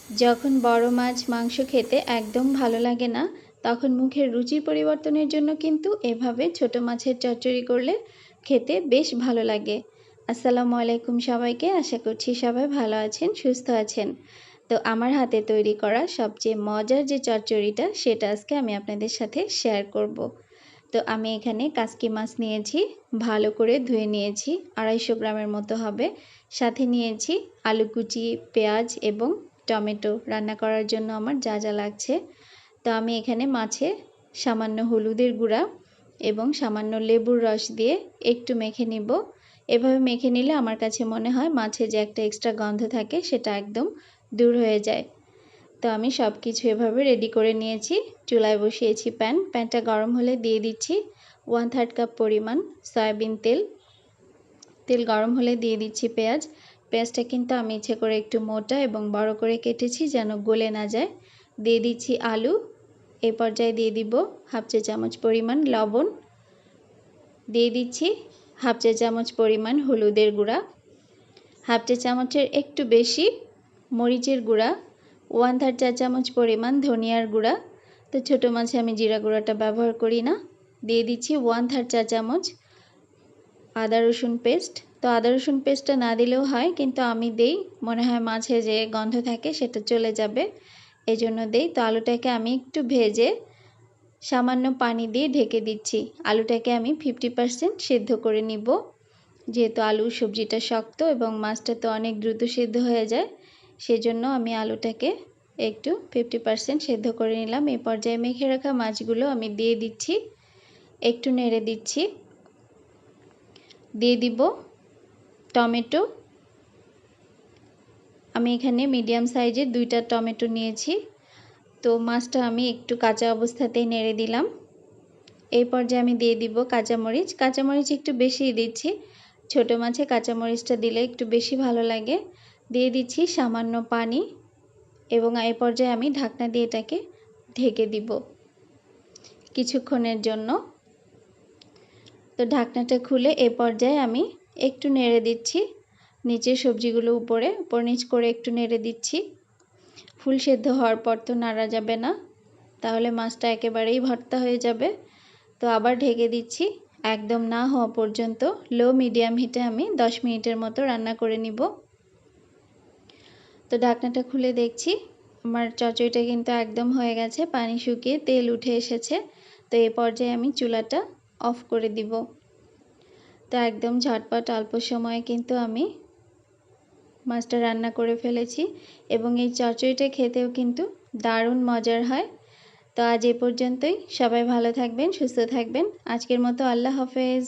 যখন বড় মাছ মাংস খেতে একদম ভালো লাগে না, তখন মুখের রুচির পরিবর্তনের জন্য কিন্তু এভাবে ছোট মাছের চচ্চড়ি করলে খেতে বেশ ভালো লাগে। আসসালামু আলাইকুম সবাইকে, আশা করছি সবাই ভালো আছেন, সুস্থ আছেন। তো আমার হাতে তৈরি করা সবচেয়ে মজার যে চচ্চড়িটা সেটা আজকে আমি আপনাদের সাথে শেয়ার করব। তো আমি এখানে কাসকি মাছ নিয়েছি, ভালো করে ধুয়ে নিয়েছি, 250 গ্রামের মতো হবে। সাথে নিয়েছি আলু কুচি, পেঁয়াজ এবং টমেটো রান্না করার জন্য আমার যা যা লাগছে। তো আমি এখানে মাছে সামান্য হলুদের গুঁড়া এবং সামান্য লেবুর রস দিয়ে একটু মেখে নিব। এভাবে মেখে নিলে আমার কাছে মনে হয় মাছে যে একটা এক্সট্রা গন্ধ থাকে সেটা একদম দূর হয়ে যায়। তো আমি সব কিছু এভাবে রেডি করে নিয়েছি। চুলায় বসিয়েছি প্যানটা গরম হলে দিয়ে দিচ্ছি 1/3 কাপ পরিমাণ সয়াবিন তেল। তেল গরম হলে দিয়ে দিচ্ছি পেঁয়াজটা কিন্তু আমি ইচ্ছে করে একটু মোটা এবং বড় করে কেটেছি যেন গলে না যায়। দিয়ে দিচ্ছি আলু। এই পর্যায়ে দিয়ে দিব হাফ চা চামচ পরিমাণ লবণ, দিয়ে দিচ্ছি হাফ চা চামচ পরিমাণ হলুদের গুঁড়া, হাফ চা চামচের একটু বেশি মরিচের গুঁড়া, 1/3 চা চামচ পরিমাণ ধনিয়ার গুঁড়া। তো ছোটো মাছে আমি জিরা গুঁড়াটা ব্যবহার করি না। দিয়ে দিচ্ছি 1/3 চা চামচ আদা রসুন পেস্ট। তো আদা রসুন পেস্টটা না দিলেও হয়, কিন্তু আমি দেই, মনে হয় মাছে যে গন্ধ থাকে সেটা চলে যাবে, এই জন্য দেই। তো আলুটাকে আমি একটু ভেজে সামান্য পানি দিয়ে ঢেকে দিচ্ছি। আলুটাকে আমি 50% সেদ্ধ করে নিব, যেহেতু আলু সবজিটা শক্ত এবং মাছটা তো অনেক দ্রুত সেদ্ধ হয়ে যায়, সেজন্য আমি আলুটাকে একটু 50% সেদ্ধ করে নিলাম। এই পর্যায়ে মেখে রাখা মাছগুলো আমি দিয়ে দিচ্ছি, একটু নেড়ে দিচ্ছি। দিয়ে দিব টমেটো। আমি এখানে মিডিয়াম সাইজের 2টা টমেটো নিয়েছি। তো মাছটা আমি একটু কাঁচা অবস্থাতেই নেড়ে দিলাম। এই পর্যায়ে আমি দিয়ে দিব কাঁচামরিচ একটু বেশিই দিচ্ছি, ছোটো মাছে কাঁচামরিচটা দিলে একটু বেশি ভালো লাগে। দিয়ে দিচ্ছি সামান্য পানি এবং এই পর্যায়ে আমি ঢাকনা দিয়ে এটাকে ঢেকে দিব কিছুক্ষণের জন্য। তো ঢাকনাটা খুলে এ পর্যায়ে আমি একটু নেড়ে দিচ্ছি, নিচের সবজিগুলো উপর নিচ করে একটু নেড়ে দিচ্ছি। ফুল সেদ্ধ হওয়ার পর তো নাড়া যাবে না, তাহলে মাছটা একেবারেই ভর্তা হয়ে যাবে। তো আবার ঢেকে দিচ্ছি, একদম না হওয়া পর্যন্ত লো মিডিয়াম হিটে আমি 10 মিনিটের মতো রান্না করে নিব। তো ঢাকনাটা খুলে দেখছি আমার চচ্চড়িটা কিন্তু একদম হয়ে গেছে, পানি শুকিয়ে তেল উঠে এসেছে। তো এই পর্যায়ে আমি চুলাটা অফ করে দিব। তো একদম ঝটপট অল্প সময়ে কিন্তু আমি মাছটা রান্না করে ফেলেছি এবং এই চচ্চড়িটা খেতেও কিন্তু দারুণ মজার হয়। তো আজ এ পর্যন্তই, সবাই ভালো থাকবেন, সুস্থ থাকবেন। আজকের মতো আল্লাহ হাফেজ।